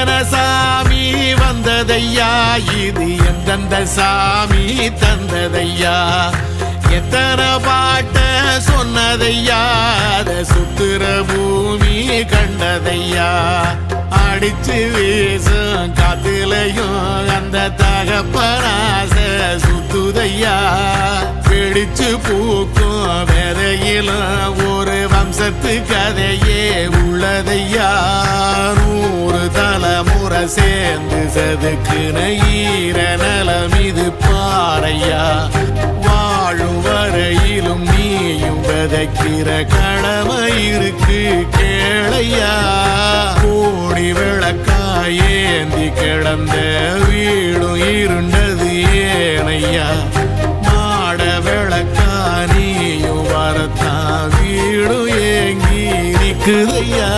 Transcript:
எத்தனை சாமி வந்ததையா இது எந்தெந்த சாமி தந்ததையா எத்தனை பாட்ட சொன்னதையா அத சுத்துற பூமி கண்டதையா அடிச்சு வீசும் காத்துலையும் அந்த தகப்பனாச சுத்துதையா பிடிச்சு பூக்கும் விதையிலும் ஒரு வம்சத்து கதையே உள்ளதையா 100 தலைமுறை சேர்ந்து செதுக்குன ஈர நலம் இது பாறையா வாழும் வரையிலும் நீயும் விதைக்கிற கடமை இருக்கு கேளையா கோடி விளக்காயேந்தி கிடந்த வீடும் இருண்டது ஏனையா மாட விளக்கா நீயும் வரத்தான் வீடும் ஏங்கி நிக்குதையா